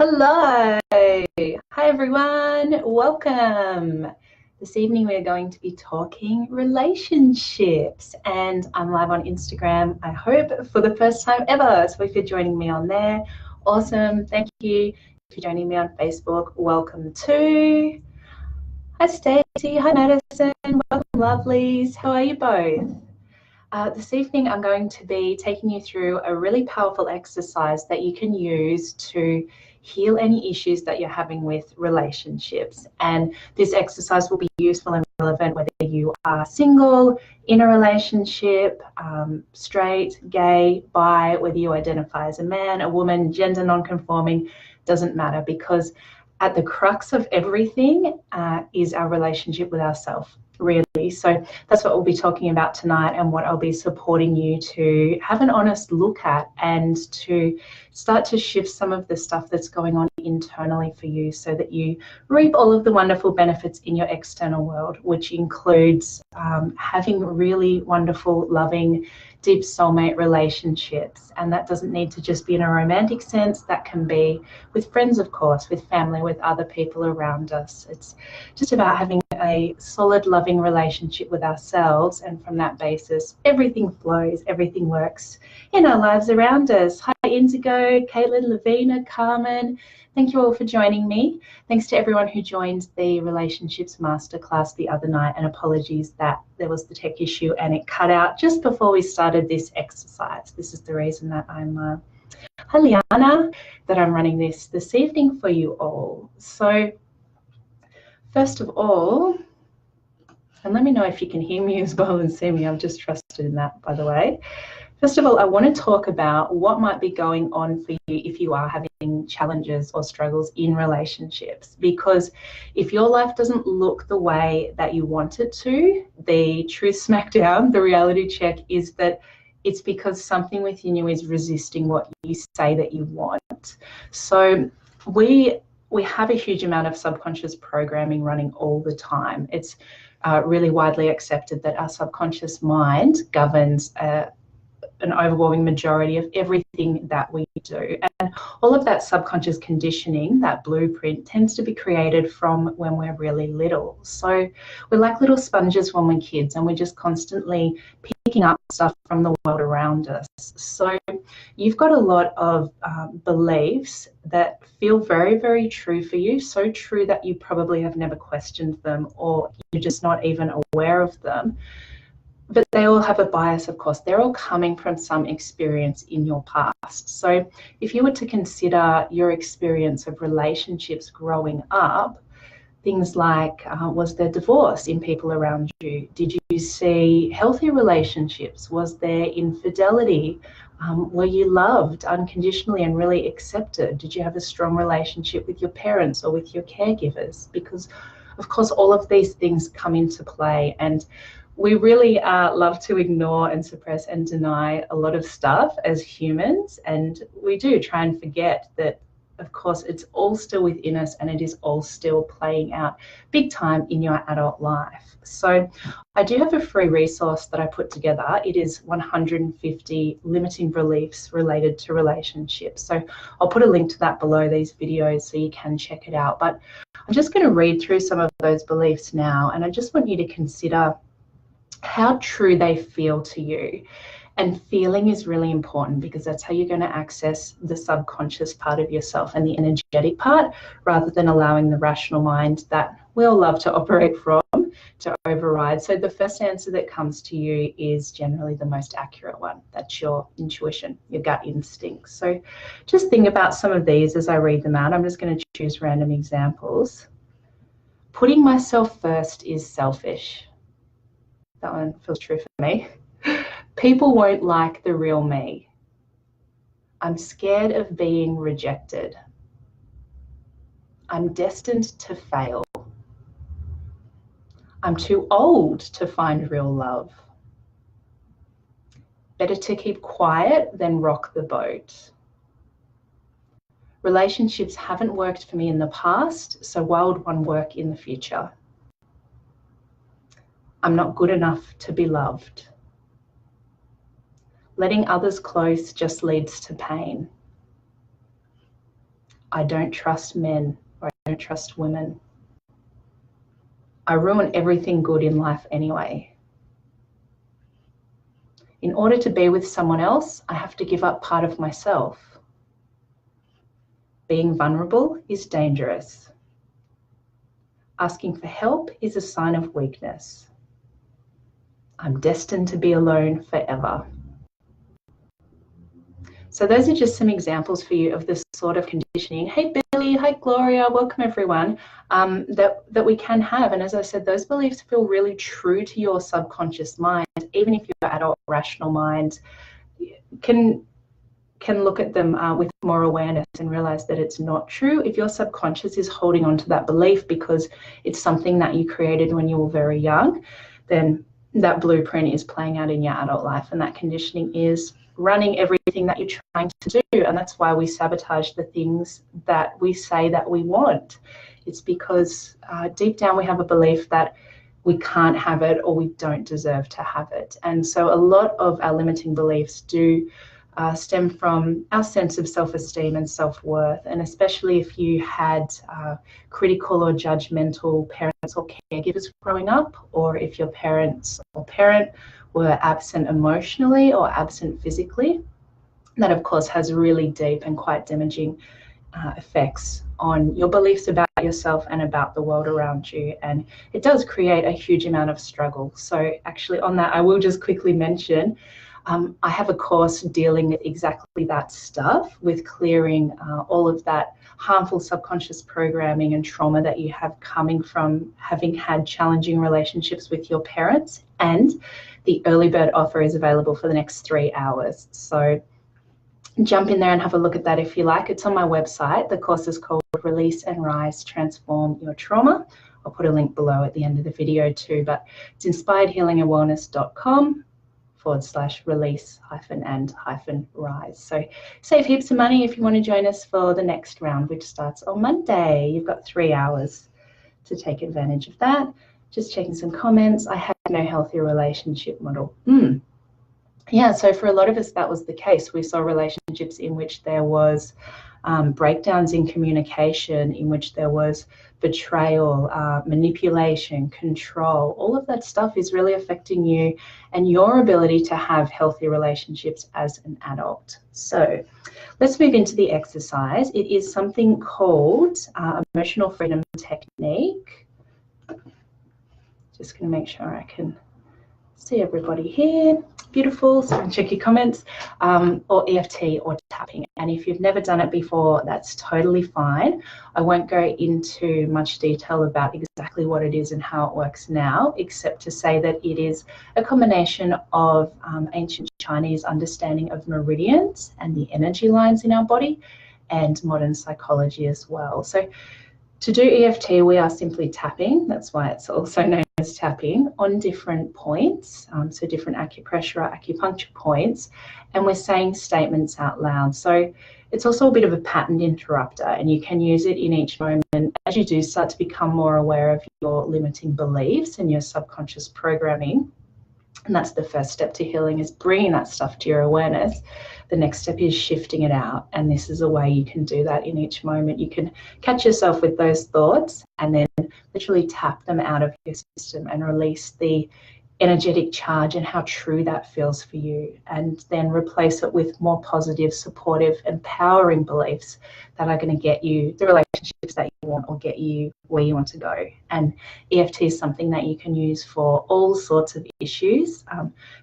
Hello. Hi, everyone. Welcome. This evening, we're going to be talking relationships, and I'm live on Instagram, I hope, for the first time ever. So if you're joining me on there, awesome. Thank you. If you're joining me on Facebook, welcome too. Hi, Stacey. Hi, Madison. Welcome, lovelies. How are you both? This evening, I'm going to be taking you through a really powerful exercise that you can use to heal any issues that you're having with relationships. And this exercise will be useful and relevant whether you are single, in a relationship, straight, gay, bi, whether you identify as a man, a woman, gender non-conforming, doesn't matter, because at the crux of everything is our relationship with ourselves, really. So that's what we'll be talking about tonight, and what I'll be supporting you to have an honest look at and to start to shift some of the stuff that's going on internally for you, so that you reap all of the wonderful benefits in your external world, which includes having really wonderful, loving, deep soulmate relationships. And that doesn't need to just be in a romantic sense. That can be with friends, of course, with family, with other people around us. It's just about having a solid, loving relationship with ourselves, and from that basis, everything flows, everything works in our lives around us. Hi, Indigo, Caitlin, Lavina, Carmen. Thank you all for joining me. Thanks to everyone who joined the Relationships Masterclass the other night, and apologies that there was the tech issue and it cut out just before we started this exercise. This is the reason that I'm, hi Liana, that I'm running this evening for you all. So first of all, and let me know if you can hear me as well and see me. I'm just trusted in that, by the way. First of all, I want to talk about what might be going on for you if you are having challenges or struggles in relationships. Because if your life doesn't look the way that you want it to, the truth smackdown, the reality check, is that it's because something within you is resisting what you say that you want. So we have a huge amount of subconscious programming running all the time. It's really widely accepted that our subconscious mind governs an overwhelming majority of everything that we do. And all of that subconscious conditioning, that blueprint, tends to be created from when we're really little. So we're like little sponges when we're kids, and we're just constantly picking up stuff from the world around us. So you've got a lot of beliefs that feel very, very true for you, so true that you probably have never questioned them, or you're just not even aware of them. But they all have a bias, of course. They're all coming from some experience in your past. So if you were to consider your experience of relationships growing up, things like, was there divorce in people around you? Did you see healthy relationships? Was there infidelity? Were you loved unconditionally and really accepted? Did you have a strong relationship with your parents or with your caregivers? Because, of course, all of these things come into play, and we really love to ignore and suppress and deny a lot of stuff as humans, and we do try and forget that, of course, it's all still within us, and it is all still playing out big time in your adult life. So I do have a free resource that I put together. It is 150 limiting beliefs related to relationships. So I'll put a link to that below these videos so you can check it out. But I'm just going to read through some of those beliefs now, and I just want you to consider how true they feel to you. And feeling is really important, because that's how you're going to access the subconscious part of yourself and the energetic part, rather than allowing the rational mind that we all love to operate from to override. So the first answer that comes to you is generally the most accurate one. That's your intuition, your gut instinct. So just think about some of these as I read them out. I'm just going to choose random examples. Putting myself first is selfish. That one feels true for me. People won't like the real me. I'm scared of being rejected. I'm destined to fail. I'm too old to find real love. Better to keep quiet than rock the boat. Relationships haven't worked for me in the past, so why would one work in the future? I'm not good enough to be loved. Letting others close just leads to pain. I don't trust men, or I don't trust women. I ruin everything good in life anyway. In order to be with someone else, I have to give up part of myself. Being vulnerable is dangerous. Asking for help is a sign of weakness. I'm destined to be alone forever. So those are just some examples for you of this sort of conditioning. Hey, Billy. Hi, Gloria. Welcome, everyone. That we can have. And as I said, those beliefs feel really true to your subconscious mind, even if your adult rational mind can look at them with more awareness and realize that it's not true. If your subconscious is holding on to that belief because it's something that you created when you were very young, then that blueprint is playing out in your adult life, and that conditioning is running everything that you're trying to do. And that's why we sabotage the things that we say that we want. It's because deep down we have a belief that we can't have it, or we don't deserve to have it. And so a lot of our limiting beliefs do stem from our sense of self-esteem and self-worth. And especially if you had critical or judgmental parents or caregivers growing up, or if your parents or parent were absent emotionally or absent physically, that of course has really deep and quite damaging effects on your beliefs about yourself and about the world around you. And it does create a huge amount of struggle. So actually on that, I will just quickly mention, I have a course dealing with exactly that stuff, with clearing all of that harmful subconscious programming and trauma that you have coming from having had challenging relationships with your parents. And the early bird offer is available for the next 3 hours. So jump in there and have a look at that if you like. It's on my website. The course is called Release and Rise, Transform Your Trauma. I'll put a link below at the end of the video too, but it's inspiredhealingandwellness.com/release-and-rise. So save heaps of money if you want to join us for the next round, which starts on Monday. You've got 3 hours to take advantage of that. Just checking some comments. I have no healthy relationship model. Yeah, so for a lot of us, that was the case. We saw relationships in which there was breakdowns in communication, in which there was betrayal, manipulation, control. All of that stuff is really affecting you and your ability to have healthy relationships as an adult. So let's move into the exercise. It is something called emotional freedom technique. Just going to make sure I can see everybody here. Beautiful. So check your comments, or EFT or tapping. And if you've never done it before, that's totally fine. I won't go into much detail about exactly what it is and how it works now, except to say that it is a combination of ancient Chinese understanding of meridians and the energy lines in our body, and modern psychology as well. So to do EFT, we are simply tapping. That's why it's also known as tapping on different points, so different acupressure or acupuncture points, and we're saying statements out loud. So it's also a bit of a pattern interrupter, and you can use it in each moment as you do start to become more aware of your limiting beliefs and your subconscious programming. And that's the first step to healing, is bringing that stuff to your awareness. The next step is shifting it out. And this is a way you can do that in each moment. You can catch yourself with those thoughts and then literally tap them out of your system and release the energetic charge and how true that feels for you, and then replace it with more positive, supportive, empowering beliefs that are going to get you the relationships that you want or get you where you want to go. And EFT is something that you can use for all sorts of issues,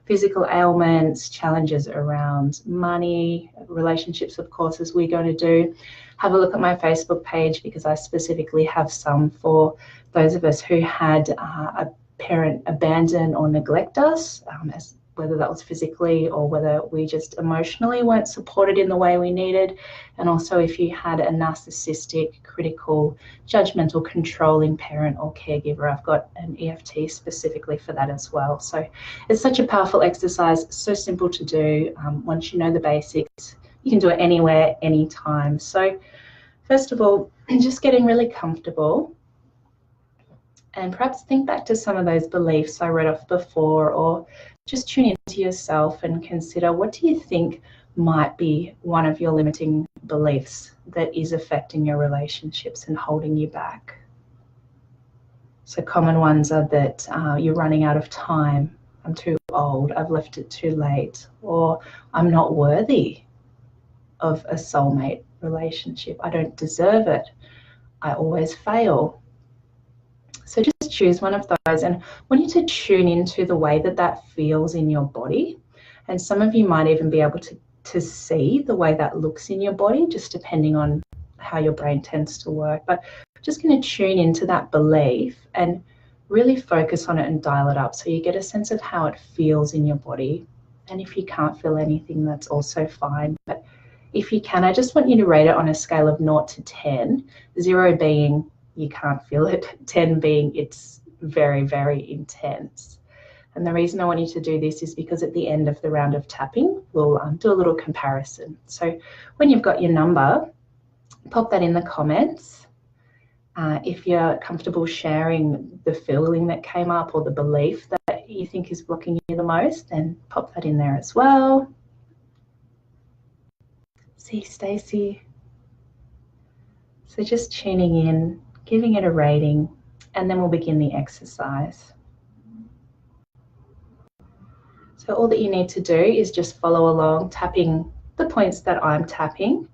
physical ailments, challenges around money, relationships, of course, as we're going to do. Have a look at my Facebook page, because I specifically have some for those of us who had a parent abandon or neglect us, as whether that was physically or whether we just emotionally weren't supported in the way we needed. And also if you had a narcissistic, critical, judgmental, controlling parent or caregiver, I've got an EFT specifically for that as well. So it's such a powerful exercise, so simple to do. Once you know the basics, you can do it anywhere, anytime. So first of all, just getting really comfortable. And perhaps think back to some of those beliefs I read off before, or just tune into into yourself and consider, what do you think might be one of your limiting beliefs that is affecting your relationships and holding you back? So common ones are that you're running out of time, I'm too old, I've left it too late, or I'm not worthy of a soulmate relationship, I don't deserve it, I always fail. So just choose one of those, and I want you to tune into the way that that feels in your body. And some of you might even be able to see the way that looks in your body, just depending on how your brain tends to work. But I'm just going to tune into that belief and really focus on it and dial it up so you get a sense of how it feels in your body. And if you can't feel anything, that's also fine. But if you can, I just want you to rate it on a scale of 0 to 10, 0 being you can't feel it, 10 being it's very, very intense. And the reason I want you to do this is because at the end of the round of tapping, we'll do a little comparison. So when you've got your number, pop that in the comments. If you're comfortable sharing the feeling that came up or the belief that you think is blocking you the most, then pop that in there as well. See, Stacey. So just tuning in, giving it a rating, and then we'll begin the exercise. So all that you need to do is just follow along, tapping the points that I'm tapping,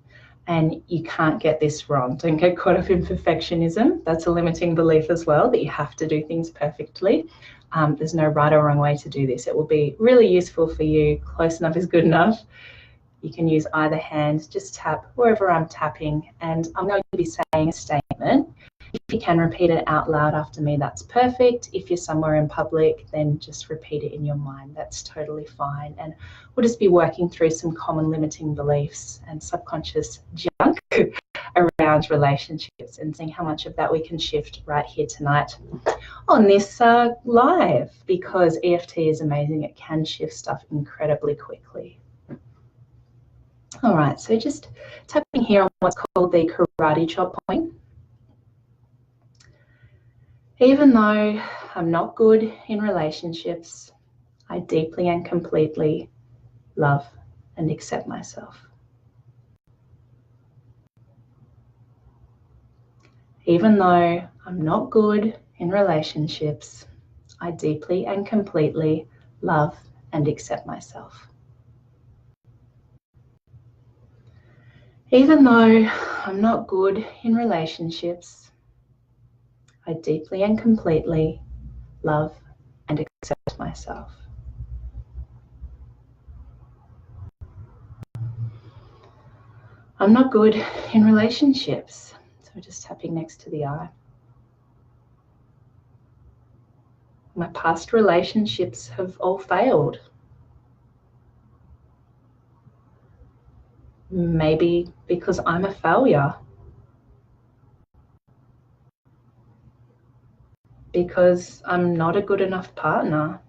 and you can't get this wrong. Don't get caught up in perfectionism. That's a limiting belief as well, that you have to do things perfectly. There's no right or wrong way to do this. It will be really useful for you. Close enough is good enough. You can use either hand, just tap wherever I'm tapping, and I'm going to be saying a statement. If you can repeat it out loud after me, that's perfect. If you're somewhere in public, then just repeat it in your mind. That's totally fine. And we'll just be working through some common limiting beliefs and subconscious junk around relationships and seeing how much of that we can shift right here tonight on this live, because EFT is amazing. It can shift stuff incredibly quickly. All right, so just tapping here on what's called the karate chop point. Even though I'm not good in relationships, I deeply and completely love and accept myself. Even though I'm not good in relationships, I deeply and completely love and accept myself. Even though I'm not good in relationships, I deeply and completely love and accept myself. I'm not good in relationships, so just tapping next to the eye. My past relationships have all failed. Maybe because I'm a failure. Because I'm not a good enough partner.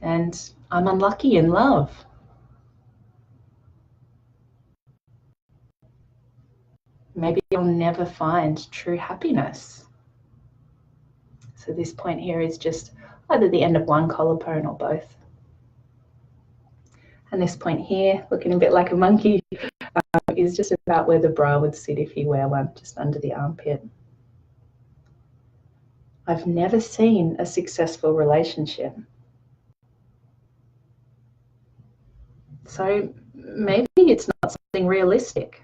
And I'm unlucky in love. Maybe I'll never find true happiness. So this point here is just either the end of one collarbone or both. And this point here, looking a bit like a monkey, is just about where the bra would sit if you wear one, just under the armpit. I've never seen a successful relationship. So maybe it's not something realistic.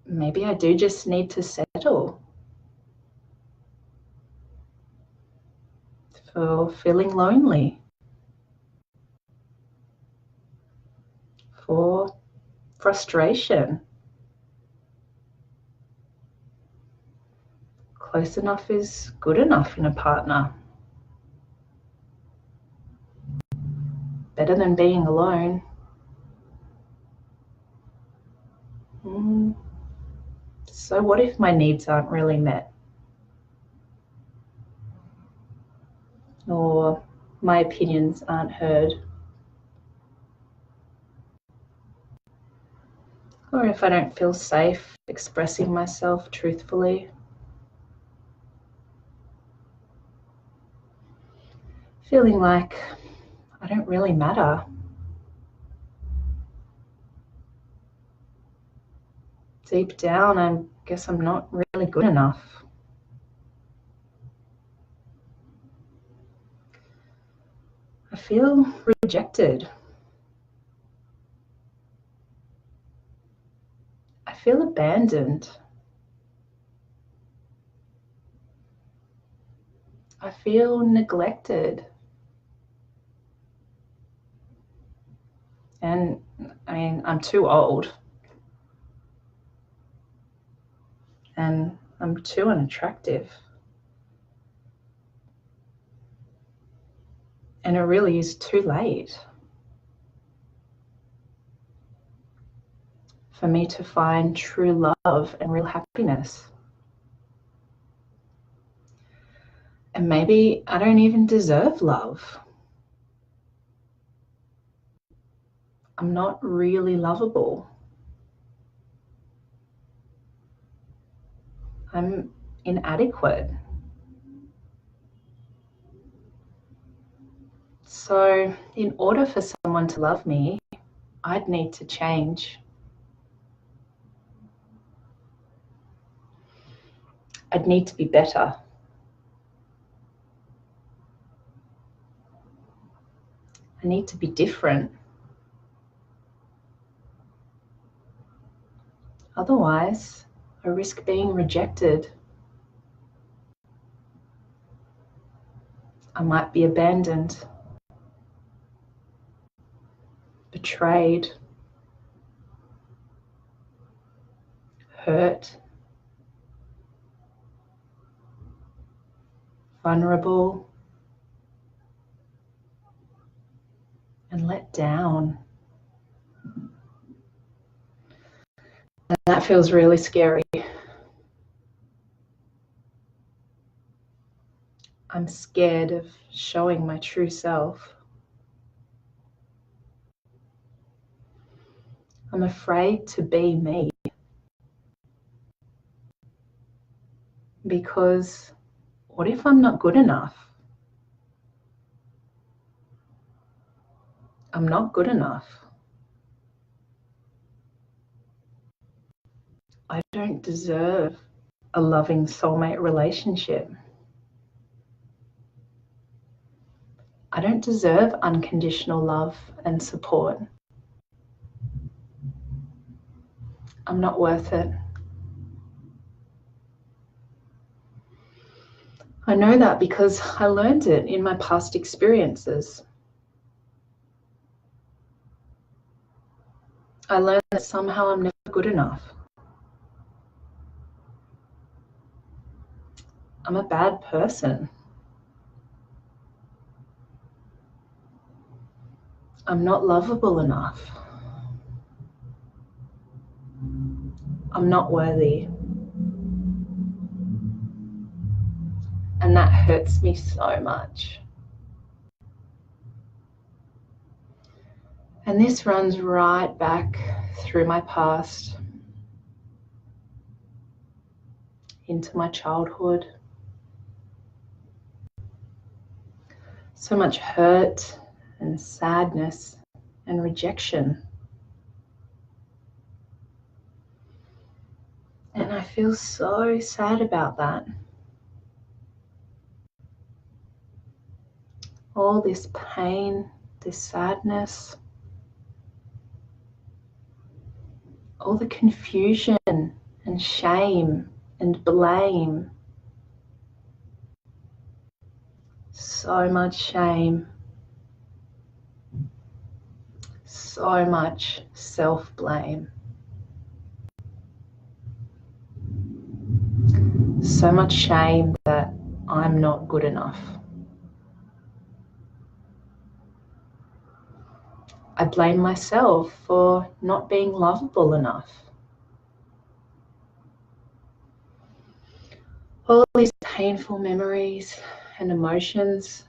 Maybe I do just need to settle for feeling lonely, for frustration. Close enough is good enough in a partner. Better than being alone. So what if my needs aren't really met? Or my opinions aren't heard? Or if I don't feel safe expressing myself truthfully? feeling like I don't really matter. Deep down, I guess I'm not really good enough. I feel rejected. I feel abandoned. I feel neglected. And I mean, I'm too old. And I'm too unattractive. And it really is too late for me to find true love and real happiness. And maybe I don't even deserve love. I'm not really lovable. I'm inadequate. So, in order for someone to love me, I'd need to change. I'd need to be better. I need to be different. Otherwise, I risk being rejected. I might be abandoned, betrayed, hurt, vulnerable, and let down. And that feels really scary. I'm scared of showing my true self. I'm afraid to be me. Because what if I'm not good enough? I'm not good enough. I don't deserve a loving soulmate relationship. I don't deserve unconditional love and support. I'm not worth it. I know that because I learned it in my past experiences. I learned that somehow I'm never good enough. I'm a bad person. I'm not lovable enough. I'm not worthy. And that hurts me so much. And this runs right back through my past, into my childhood. So much hurt and sadness and rejection. And I feel so sad about that. All this pain, this sadness, all the confusion and shame and blame. So much shame. So much self-blame. So much shame that I'm not good enough. I blame myself for not being lovable enough. All these painful memories and emotions,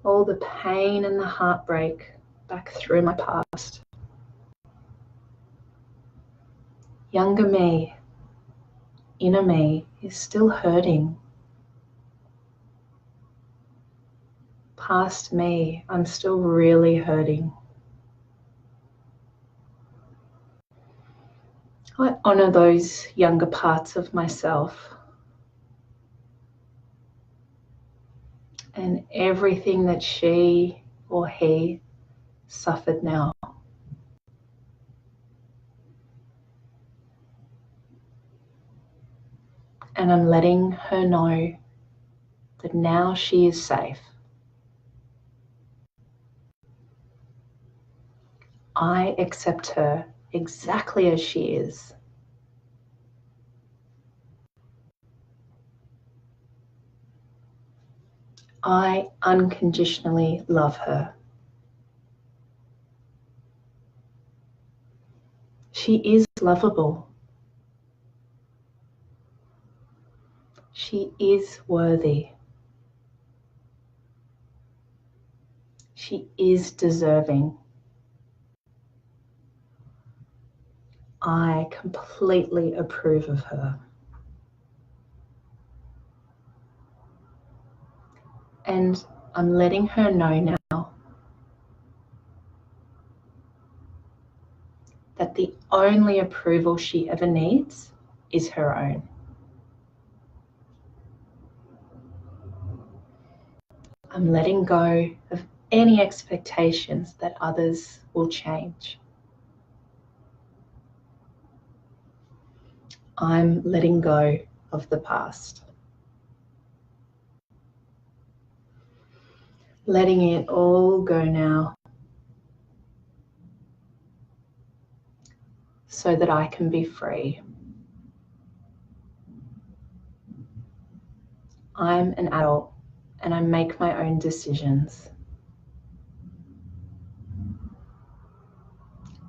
all the pain and the heartbreak back through my past. Younger me, inner me, is still hurting. past me, I'm still really hurting. I honor those younger parts of myself and everything that she or he suffered now. And I'm letting her know that now she is safe. I accept her exactly as she is. I unconditionally love her. She is lovable. She is worthy. She is deserving. I completely approve of her. And I'm letting her know now that the only approval she ever needs is her own. I'm letting go of any expectations that others will change. I'm letting go of the past. Letting it all go now so that I can be free. I'm an adult and I make my own decisions.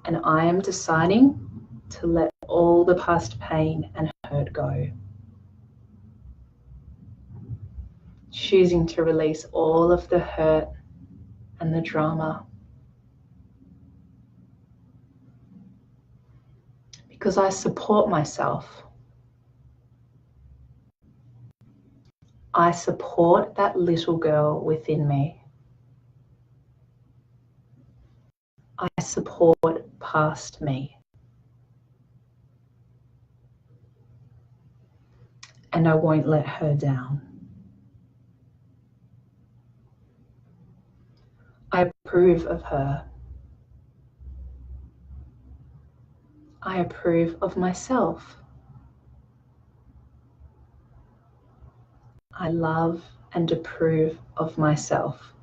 And I am deciding to let all the past pain and hurt go. Choosing to release all of the hurt and the drama. Because I support myself. I support that little girl within me. I support past me. And I won't let her down. I approve of her. I approve of myself. I love and approve of myself.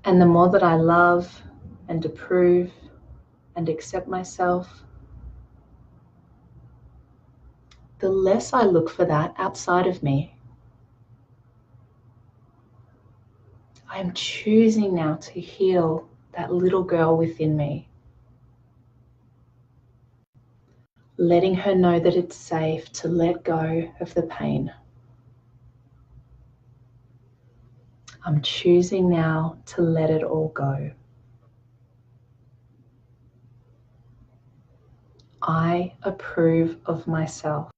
And the more that I love and approve and accept myself, the less I look for that outside of me. I am choosing now to heal that little girl within me. Letting her know that it's safe to let go of the pain. I'm choosing now to let it all go. I approve of myself.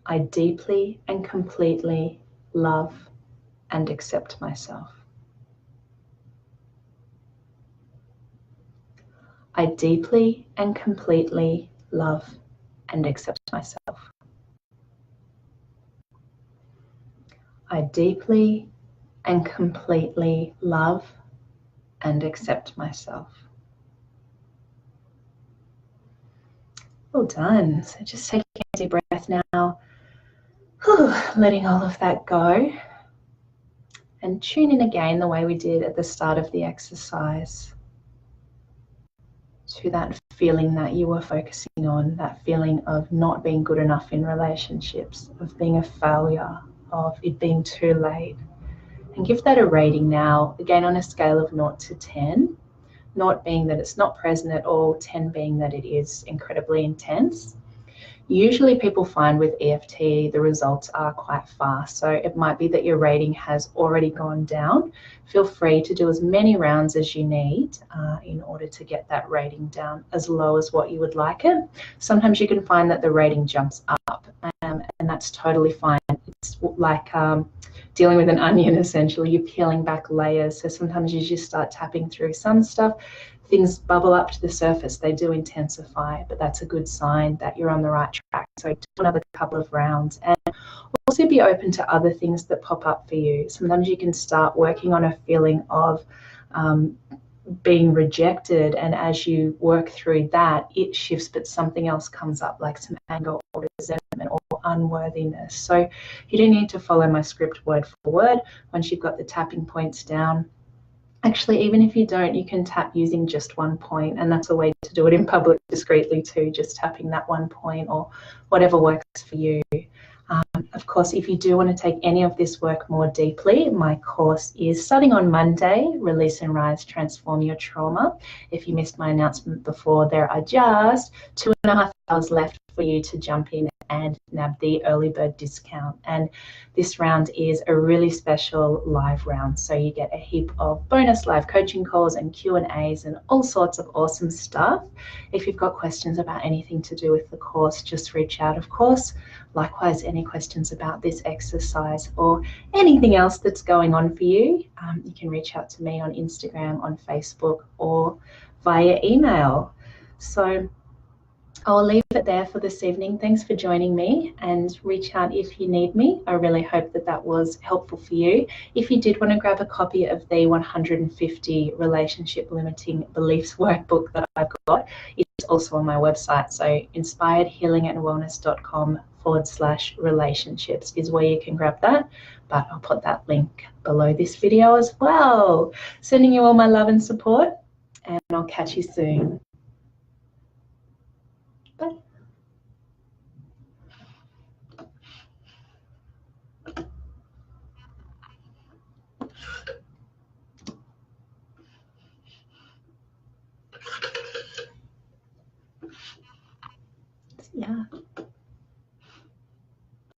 I deeply and completely love and accept myself. I deeply and completely love and accept myself. I deeply and completely love and accept myself. Well done. So just taking a deep breath now, letting all of that go, and tune in again the way we did at the start of the exercise to that feeling that you were focusing on, that feeling of not being good enough in relationships, of being a failure, of it being too late. And give that a rating now, again on a scale of 0 to 10, 0 being that it's not present at all, 10 being that it is incredibly intense. Usually people find with EFT the results are quite fast, so it might be that your rating has already gone down. Feel free to do as many rounds as you need in order to get that rating down as low as what you would like it. Sometimes you can find that the rating jumps up, and that's totally fine. It's like dealing with an onion, essentially. You're peeling back layers, so sometimes you just start tapping through some stuff, things bubble up to the surface, they do intensify, but that's a good sign that you're on the right track. So do another couple of rounds, and also be open to other things that pop up for you. Sometimes you can start working on a feeling of being rejected, and as you work through that, it shifts, but something else comes up, like some anger or resentment or unworthiness. So you don't need to follow my script word for word. Once you've got the tapping points down, actually, even if you don't, you can tap using just one point, and that's a way to do it in public discreetly too, just tapping that one point or whatever works for you. Of course, if you do want to take any of this work more deeply, my course is starting on Monday, Release and Rise, Transform Your Trauma. If you missed my announcement before, there are just 2.5 hours left for you to jump in and nab the early bird discount. And this round is a really special live round, so you get a heap of bonus live coaching calls and Q&As and all sorts of awesome stuff. If you've got questions about anything to do with the course, just reach out, of course. Likewise, any questions about this exercise or anything else that's going on for you, you can reach out to me on Instagram, on Facebook, or via email. So I'll leave it there for this evening. Thanks for joining me, and reach out if you need me. I really hope that that was helpful for you. If you did want to grab a copy of the 150 Relationship Limiting Beliefs workbook that I've got, it's also on my website. So inspiredhealingandwellness.com/relationships is where you can grab that. But I'll put that link below this video as well. Sending you all my love and support, and I'll catch you soon. Bye. Yeah.